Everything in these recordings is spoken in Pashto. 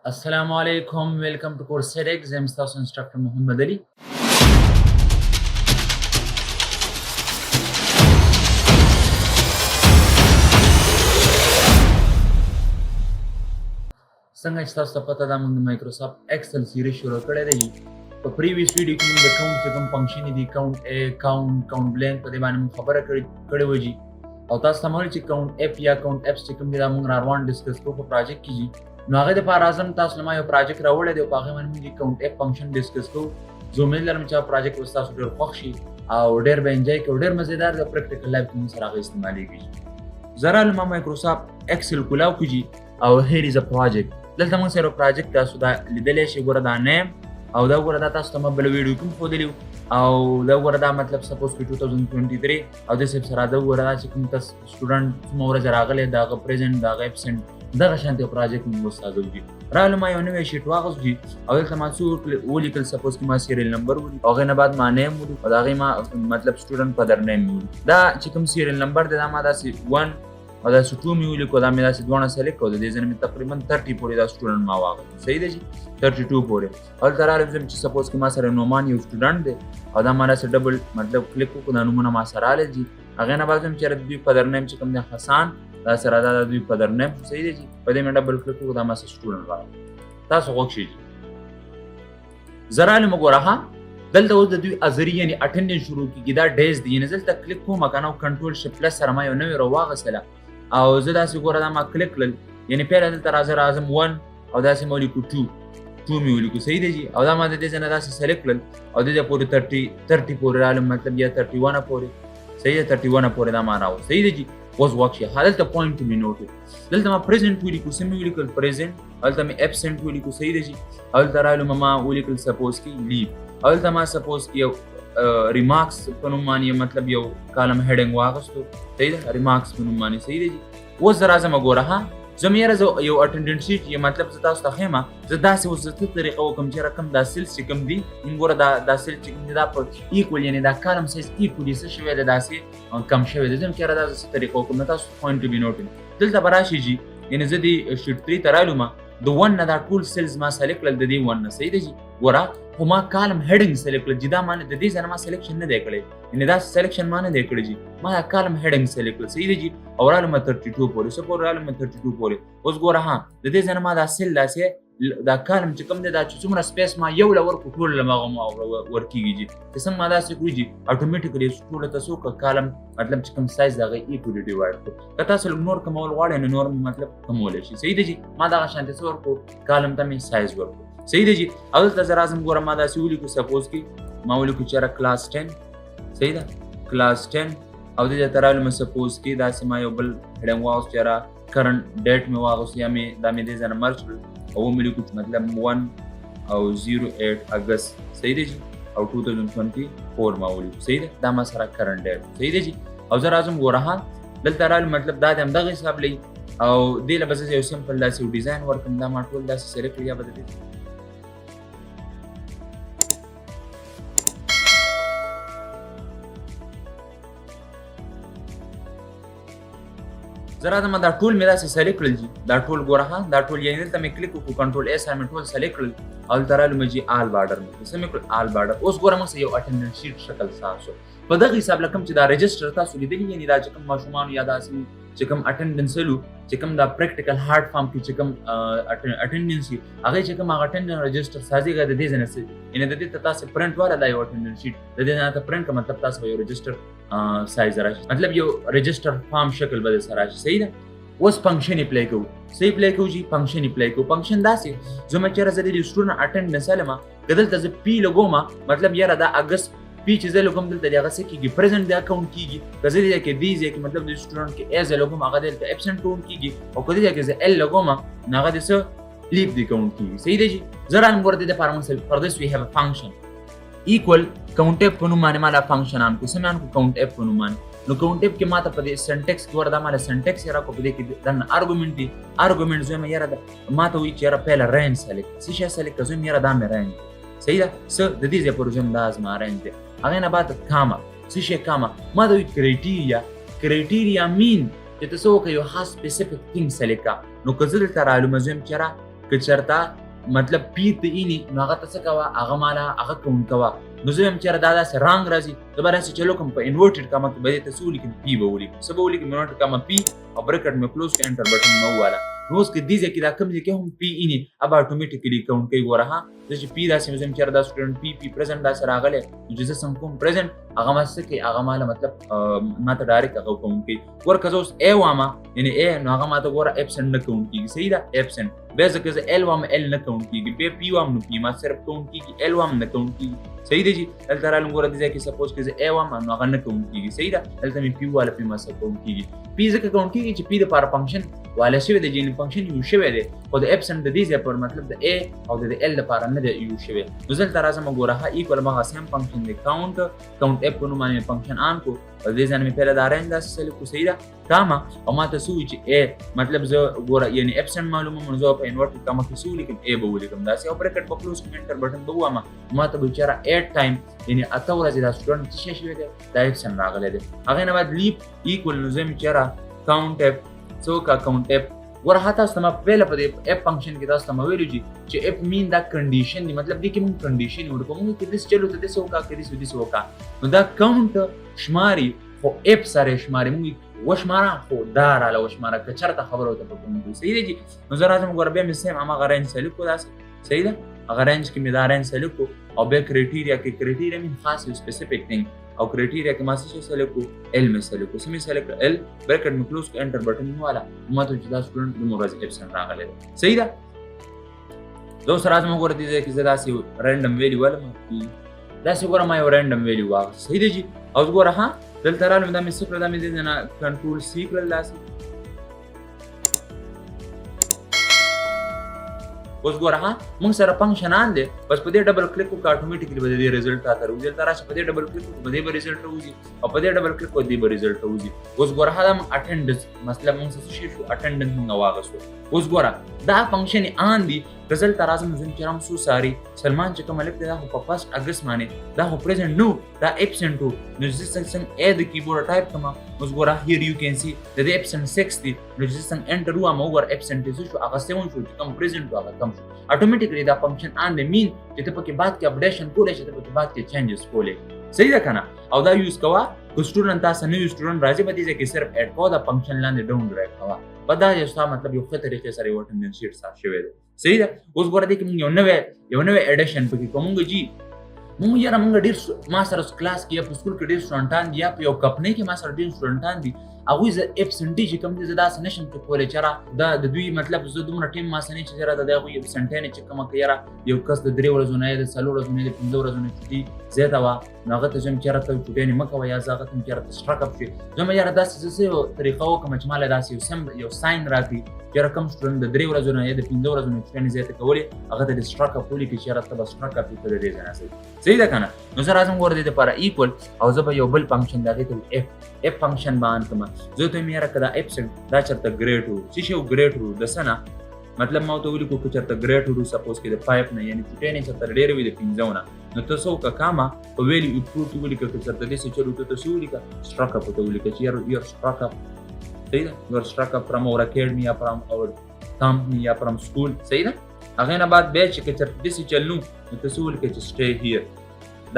السلام علیکم ویلکم ټو کورس سیډکس زم تاسو انسټرکټر محمد علي څنګه چې تاسو ته پته ده موږ د مایکروسافټ ایکسل سیریز شروع کړی دی په پریویس ویډیو کې موږ د کاونټ چې کوم فنکشن دي کاونټ ا کاونټ بلینک په دې باندې موږ خبره کړې وه جی او تاسو ته معلومه چې کاونټ اف یا کاونټ اف چې کوم دي دا موږ روان ډسکس کوو په پروجیکټ کې جی نو هغه د لپاره اعظم تاسو له ما یو پروجیکټ راوړی دی او په هغې باندې موږ د کاونټ اف فنکشن ډسکس کوو زه امید لرم چې هغه پروجیکټ به ستاسو ډېر خوښ شي او ډېر به انجوی کړو ډېر مزېدار د پریکټیکل لایف کې موږ سره هغه استعمالیږي زه رالم مایکروسافټ ایکسل کولاو کې جي او هیر از ا پروجیکټ دلته موږ سره پروجیکټ تاسو دا لیدلی شئ ګوره دا نیم او دا ګوره دا تاسو ته ما بله ویډیو کې هم ښودلي او دا ګوره دا مطلب سپوز کې 2023 او دې صاحب سره دا ګوره دا چې کوم کس سټوډنټ څومره ورځې راغلی د هغه پرزنټ د هغه اپسنټ دغه شانتې پروجیکټ موږ استادو جي رالو ما یو نوی شیټ واغوست جي او دلته ما څه ولیکل سپوز کې ما سیریل نمبر ولیکل او هغې نه بعد ما نیم ولیکل او د هغې ما مطلب سټوډنټ په در نیم ولیکل دا چې کوم سیریل نمبر دی دا ما داسې 1 او داسې 2 مې ولیکو دا مې داسې دواړه سلیکټ کړو د دې ځای مې تقریبا 30 پورې دا سټوډنټ ما واغوست صحیح دی جي 32 پورې او دلته رالم چې سپوز کې ما سره نومان یو سټوډنټ دی او دا ما داسې ډبل مطلب کلیک وکړو دا نومونه ما سره راغلل جي هغې نه بعد چې دوی په در نیم چې کوم دی حسان دا سره دا دوی په در نیم صحیح دی جي په دې مې ډبل کلیک وکړو دا ما سره سټوډنټ راغلی تاسو غوږ شئ جي زه رالم وګوره ها دلته اوس د دوی ازري یعنې اټنډنس شروع کېږي دا ډیز دي یعنې دلته کلیک کوم که نه کنټرول شپ پلس سره ما یو نوې راواغېستله او زه داسې ګوره دا ما کلیک کړل یعنې پیله دلته راځم 1 او داسې ما ولیکو 2 مې ولیکو صحیح دی جي او دا ما د دې ځای نه داسې سلیکټ کړل او دې ځای پورې 30 پورې رالم مطلب یا 31 پورې صحیح دی 31 پورې دا ما راوست صحیح دی جي اوس وخت شي دلته پوینټ مې نوټ دلته ما پریزنټ ولیکو څه مې ولیکل پریزنټ هلته مې اپسنټ ولیکو صحیح دی جي هلته رالم ما ولیکل سپوز کې لیو هلته ما سپوز کې یو ریمارکس په نوم باندې مطلب یو کالم هیډنګ واغوستو صحیح ده ریمارکس په نوم باندې صحیح دی جي اوس زه راځم ګوره ها زه مې یاره زه یو اټنډنس شیټ یې مطلب زه تاسو ته ښیم زه داسې اوس زه څه طریقه وکړم چې رقم دا سیلز چې کوم دي ګوره دا سیل چې کوم دي دا په ایکول یعنې دا کالم سایز ایکولي څه شوی دی داسې کم شوی دی زه هم چې یاره دا زه څه طریقه وکړم نو تاسو پوینټ ټو بي نوټینګ دلته به راشي جي یعنې زه دې شیټ 3 ته رالم د 1 نه دا ټول سیلز ما سلیکټ کړل د دې 1 نه صحیح دی جي ګوره خو ما کالم هیډنګ سلیکټ کړل چې دا ما د دې ځای نه ما سلیکشن نه دی کړی یعنې دا سلیکشن ما نه دی کړی جي ما دا کالم هیډنګ سلیکټ کړل صحیح دی جي او رالم 32 پورې څه پورې رالم 32 پورې اوس ګوره ها د دې ځای نه ما دا سیل داسې دا کالم چې کوم دی دا چې څومره سپیس ما یو له ورکړو ټول له ما ورکېږي جي چې څنګه ما داسې کړو جي اټومیټیکلي ټوله ته څه وکړه کالم مطلب چې کوم سایز د هغه ایکولي ډیوایډ کړو که تاسو لږ نور کمول غواړئ نو نور مطلب کمولی شي صحیح دی جي ما دغه شانتې څه ورکړو کالم ته مې سایز ورکړو صحیح دی جي او دلته زه راځم ګوره ما داسې ولیکو سپوز کې ما ولیکو چې یاره کلاس 10 صحیح ده کلاس 10 او دې ځای ته رالم سپوز کې داسې ما یو بل هیډنګ واغوست چې یاره کرنټ ډیټ مې واغوست یا مې دا مې دې ځای نه مرج کړل او ومې لیکو مطلب 1 او 08 اګست صحیح دی جي او 2024 ما ولیکو صحیح ده دا ما سره کرنټ ډیټ صحیح دی جي او زه راځم ګوره ها دلته رالم مطلب دا د همدغه حساب لري او دې له به زه یو سمپل داسې یو ډیزاین ورکړم دا ما ټول داسې سلیکټ یا به د دې زه راځم دا ټول مې داسې سلیکټ کړل جي دا ټول ګوره ها دا ټول یعنې دلته مې کلیک وکړو کنټرول اس مې ټول سلیکټ کړل او دلته رالم جي آل بارډر مې څه مې کړل آل بارډر اوس ګوره موږ یو اټنډنس شیټ شکل تاسو په دغه حساب له کوم چې دا رجسټر تاسو لیدلي یعنې دا چې کوم ماشومانو یا داسې چې کوم اټنډنس لو چې کوم دا پریکټیکل هارډ فارم کې چې کوم اټنډنس وي هغې چې کوم هغه اټنډنس رجسټر سازېږي د دې ځای نه یعنې د دې ته تاسې پرنټ والا دا یو اټنډنس شیټ د دې نه ته پرنټ که مطلب تاسو به یو رجسټر سایز راشي مطلب یو رجسټر فارم شکل به سره راشي صحیح ده اوس فنکشن اپلای کوو څه اپلای کوو جي فنکشن اپلای کوو فنکشن داسې زما چېرې زه د دې سټوډنټ اټنډنس علم که دلته زه پی لګوم مطلب یاره دا اګست پی چې زه لګوم دلته د هغه څه کېږي پرزنټ د اکاونټ کېږي که زه دې ځای کې دې ځای کې مطلب د سټوډنټ کې ایز لګوم هغه دلته اپسنټ کاونټ کېږي او که دې ځای کې زه ال لګوم نو هغه د څه لیف د کاونټ کېږي صحیح دی جي زه رالم ګوره دې دپاره موږ فار دس وي هیو ا فنکشن ایکول کاونټ اف په نوم باندې ما دا فنکشن آن کړو څه مې آن کړو کاونټ اف په نوم باندې نو کاونټ اف کې ما ته په دې سنټکس کې ور دا ما له سنټکس یې راکړو په دې کې دننه ارګومنټ دي ارګومنټ زه مې یاره ما ته وایي چې یاره پیله رینج سلیکټ څه شی سلیکټ کړه زه مې یاره دا مې رینج صحیح ده څه د دې ځای پورې زه دا زما رینج دی هغې نه بعد کاما څه شی کاما ما ته وایي کرایټیریا مین چې ته څه وکړه یو خاص سپیسیفیک تھنګ سلیکټ کړه نو که زه دلته رالم زه یم چې یاره که چېرته مطلب پی ته اینی نو هغه ته څه کوه هغه ماله هغه کاونټ کوه نو زه وایم چېرې دا داسې رانګ راځي زه به داسې چلو کوم په انورټډ کاما کې به دې ته څه ولیکم پی به ولیکم څه به ولیکم انورټډ کاما پی او برکټ مې کلوز کړ انټر بټن مې وواله نو اوس که دې ځای کې دا کوم ځای کې هم پی اینی اب اټومیټیکلی کاونټ کوي ګوره ها زه چې پی داسې وزم چېرې دا سټوډنټ پی پرزنټ داسې راغلی نو چې زه سم کوم پرزنټ هغه ما څه کوي هغه ماله مطلب ما ته ډایرکټ هغه کاونټ کوي ګوره که زه اوس ای وامه یعنې ای نو هغه ما ته ګوره ایبسنټ نه کاونټ کېږي صحیح ده ایبسنټ بیا زه که زه ایل وام ایل نه کاونټ کېږي بیا پی وام نو پی ما صرف کاونټ کېږي ایل وام نه کاونټ کېږي صحیح دی جی دلته رالم ګوره دې ځای کې سپوز که زه ای وام نو هغه نه کاونټ کېږي صحیح ده دلته مې پی واله پی ما څه کاونټ کېږي پی ځکه کاونټ کېږي چې پی دپاره فنکشن واله شوی دی چې فنکشن یوز شوی دی خو د ایبسنټ د دې ځای پر مطلب د ای او د ایل دپاره نه دی یوز شوی نو زه دلته راځم ګوره ها ایکول مغه سیم فنکشن دی کاونټ ایپ په نوم باندې مې فنکشن آن کو او دې ځای نه مې پهله دا رینج داسې سلیکټ کړو صحیح ده کاما او ما ته څه وایي چې ای مطلب زه ګوره یعنې ایبسنټ معلومه نو زه په انورټډ کاما کې څه ولیکم ای به ولیکم داسې او برکټ به کلوز کړم انټر بټن به ووامه ما ته به چېرې 8 ټایم یعنې اته ورځې دا سټوډنټ څه شی شوی دی دا ایبسنټ راغلی دی هغې نه بعد لیپ ایکول نو زه مې چېرې کاونټ ایپ څه وکړه کاونټ ایپ ګوره ها تاسو ته ما پهله په دې ایپ فنکشن کې تاسو ته ما ویلي چې ایپ مین دا کنډیشن دی مطلب دې کې موږ کنډیشن ورکوو موږ کې داسې چلو ته داسې وکړه که داسې وکړه نو دا کاونټ شماري خو ایپ سره شماري موږ وشماره خو دا راله وشماره که چېرته خبره ورته په کوم صحیح دی جي نو زه راځم ګوره بیا مې سیم هماغه رینج سلیکټ کړو داسې صحیح ده هغه رینج کې مې دا رینج سلیکټ کړو او بیا کرایټیریا کې کرایټیریا مین خاص یو سپیسیفیک ثینګ او کرایټیریا کې ما څه شی سلیکټ کړو ایل مې سلیکټ کړو څه مې سلیکټ کړو ایل برکټ مې کلوز کړو انټر بټن مې وواله ما ته چې دا سټوډنټ دومره ورځې ایبسنټ راغلی دی صحیح ده زه اوس راځم ګوره دې ځای کې زه داسې رینډم ویلیو ولم داسې ګوره ما یو رینډم ویلیو واخیست صحیح دی جي اوس ګوره ها دلته رالم دا مې څه کړل دا مې دې ځای نه کنټرول سی کړل داسې اوس ګوره ها موږ سره فنکشن آن دی بس په دې ډبل کلیک وکړه اټومیټیکلی به د دې رزلټ راته راوځي دلته راشي په دې ډبل کلیک وکړو په دې به رزلټ راوځي او په دې ډبل کلیک وکړو دې به رزلټ راوځي اوس ګوره ها دا موږ اټینډنس مطلب موږ څه شی شو اټینډنس موږ واغستو اوس ګوره دا فنکشن آن دی رزلټ راځم زم چې رام سو ساری سلمان چې کوم الف دی دا خو په 1 اگست باندې دا خو پریزنټ نو دا ایبسنټ وو نو چې څنګه ا د کیبورډ ټایپ کما اوس ګوره هیر یو کین سی د دې ایبسنټ 6 دی نو چې څنګه انټر وو ما وګور ایبسنټ شو هغه 7 شو چې کوم پریزنټ هغه کم شو اټومیټیکلی دا فنکشن آن دی مین چې ته پکې بعد کې اپډیشن کولای شې ته پکې بعد کې چینجز کولای صحیح ده کنه او دا یوز کوا کو سټوډنټ تاسو نه یو سټوډنټ راځي په دې کې صرف اډ کو دا فنکشن لاندې ډاون ډرایو کوا په دا یو څه مطلب یو ښه طریقې سره یو اټینډنس شیټ صاف شوی دی صحیح ده اوس ګوره دې کې موږ یو نوې ایډیشن پکې کوو موږ جی موږ یاره موږ ډېر ما سره کلاس کې یا په سکول کې ډېر سټوډنټان دي یا په یو کمپنۍ کې ما سره ډېر سټوډنټان دي هغوی زه ایبسنټي چې کوم دي زه داسې نشم کولی چې یاره دا د دوی مطلب زه دومره ټیم ما سره نه چې یاره د هغوی ایبسنټیانې چې کومه که یاره یو کس د 3 ورځو نه یا د 4 ورځو نه د 5 ورځو نه چټي زیاته وه نو هغه ته زم چې یاره ته چټیانې مه کوه یا زه هغه ته چې یاره ته سټرک اپ شي زه یاره داسې زه یو طریقه وکړم چې ما له داسې یو ساین راکړي چې یاره کوم سټوډنټ د 3 ورځو نه یا د 5 ورځو نه چټیانې زیاته کولې هغه ته د سټرک اپ ولیکي چې یاره ته به سټرک اپ وکړې دې ځای نه صحیح ده که نه نو زه راځم ګوره دې دپاره ایکول او زه به یو بل فنکشن د هغې ته اف فنکشن به آن کړم زه ته مې یاره که دا ایبسنټ دا چېرته ګریډ وو څه شی وو ګریډ وو د څه نه مطلب ما ورته ولیکو که چېرته ګریډ وو سپوز کې د 5 نه یعنې چټیانې چېرته ډېرې وي د 5 نه نو ته څه وکړه کاما په ویلیو امپروو کې ولیکه که چېرته داسې چلو ته څه ولیکه سټرک اپ ورته ولیکه چې یور سټرک اپ صحیح ده یور سټرک اپ فرام اور اکیډمي یا فرام اور کمپني یا فرام سکول صحیح ده هغې نه بعد بیا چې که چېرته داسې چلنو نو ته څه ولیکه چې سټے هیر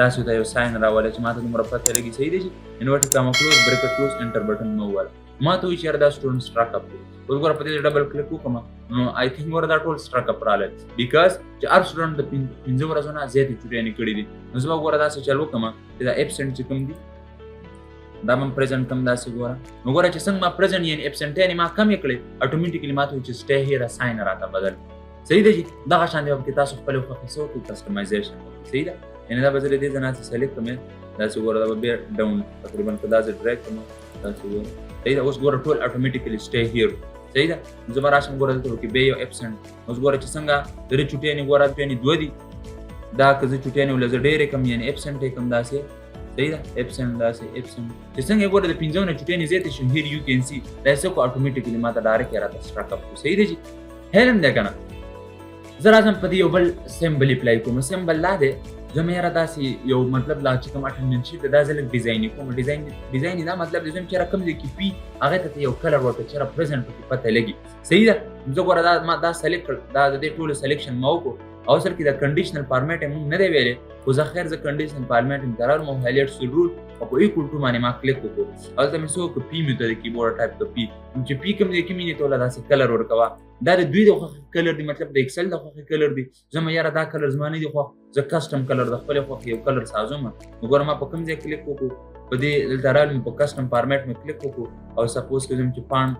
داسې ورته یو ساین راولی چې ما ته دومره پته لګي صحیح دی چې انورټډ کاما کلوز برکټ کلوز انټر بټن مې وواله ما ته وایي چې یاره دا سټوډنټ سټرک اپ دی اوس ګوره په دې ډبل کلیک وکړم نو آی تھنک ګوره دا ټول سټرک اپ راغلی بیکاز چې هر سټوډنټ د 5 ورځو نه زیاتې چټیانې کړي دي نو زه به ګوره داسې چل وکړم چې دا ایبسنټ چې کوم دي دا به پرزنټ کم داسې ګوره نو ګوره چې څنګه ما پرزنټ یعنې ایبسنټیانې ما کمې کړې اټومیټیکلی ما ته وایي چې سټے هیر ساین راته بدل صحیح دی چې دغه شان دی کې تاسو خپلې خوښې څه وکړئ کسټمایزیشن صحیح ده یعنې دا به زه له دې ځای نه سلیکټ کړم داسې ګوره دا به بیا ډاون تقریبا که داسې ډریګ کړم داسې ګوره صحیح ده اوس ګوره ټول اټومیټیکلی سټے هیر صحیح ده زه به راشم ګوره دلته وکړي بیا یو ایبسنټ اوس ګوره چې څنګه د دې چټیانې ګوره چټیانې 2 دي دا که زه چټیانې ولې زه ډېرې کم یعنې ایبسنټ یې کم داسې صحیح ده ایبسنټ داسې ایبسنټ چې څنګه یې ګوره د 5 نه چټیانې زیاتې شو هیر یو کین سی دا څه کو اټومیټیکلی ما ته ډایرکټ یې راته سټرک اپ صحیح دی چې هیلم دی که نه زه راځم په دې یو بل سیمبل اپلای کوم سیمبل لا دی زما یاره داسې یو مطلب لا چې کوم اټنډنس شیټ دا زه لږ ډیزاین کوم ډیزاین دا مطلب دی چې کوم ځای کې پی هغه ته یو کلر ورته چې پریزنټ پکې پته لګي صحیح ده زه ګوره دا ما دا سلیکټ کړ دا د دې ټولو سلیکشن ما وکړو او سر کې دا کنډیشنل فارمیټ هم نه دی ویلې خو زه خیر زه کنډیشنل فارمیټ هم درالم او هایلایټ سل رول او په ایکول ټو باندې ما کلیک وکړو او ته مې څه وکړو پی مې ته د کیبورډ ټایپ کړ پی چې پی کوم دی کې مې ته ولا داسې کلر ورکوه دا د دوی د خوښې کلر دی مطلب د ایکسل د خوښې کلر دی زما یاره دا کلر زما نه دی خوښ زه کسټم کلر د خپلې خوښې یو کلر سازوم نو ګوره ما په کوم ځای کلیک وکړو په دې دلته رالم په کسټم فارمیټ مې کلیک وکړو او سپوز کړم چې پان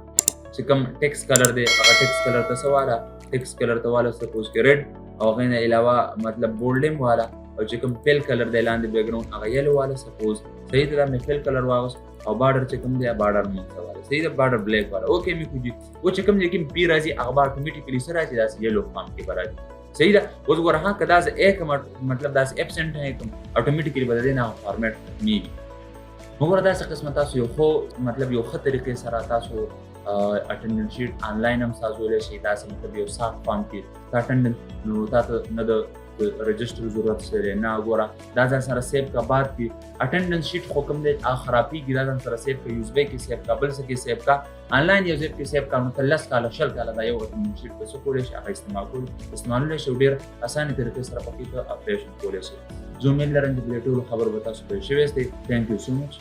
چې کوم ټیکس کلر دی هغه ټیکس کلر ته څه واله ټیکس کلر ته واله سپوز کې ریډ او هغې نه علاوه مطلب بولډ هم واله او چې کوم فیل کلر دی لاندې بیک ګراوند هغه یلو واله سپوز صحیح ده دا مې فیل کلر واغوست او بارډر چې کوم دی بارډر مې څه واله صحیح ده بارډر بلیک واله اوکې مې کوجي او چې کوم ځای کې پی راځي هغه به اټومیټیکلی څه راځي داسې یلو فام کې به راځي صحیح ده اوس ګوره ها که دا زه ا کوم مطلب داسې ایبسنټ نه کوم اټومیټیکلی به د دې نه فارمیټ میږي نو ګوره داسې قسمه تاسو یو خو مطلب یو ښه طریقې سره تاسو اټنډنس شیټ آنلاین هم سازولی شئ داسې مطلب یو سافټ فارم کې دا اټنډنس نو تا ته نه د رجسټر ضرورت شته دی نه ګوره دا ځان سره سیو کا بعد کې اټنډنس شیټ خو کوم دی هغه خرابېږي دا ځان سره سیو کا یوز بی کې سیو کا بل څه کې سیو کا آنلاین یو ځای کې سیو کا نو ته 10 کاله 20 کاله دا یو اټنډنس شیټ په څه کولی شي هغه استعمالولی شي او ډېر اسانه طریقې سره پکې ته اپریشن کولی شي زه امید لرم چې دې ټولو خبرو به تاسو پوه شوي یاستئ تھینک یو سو مچ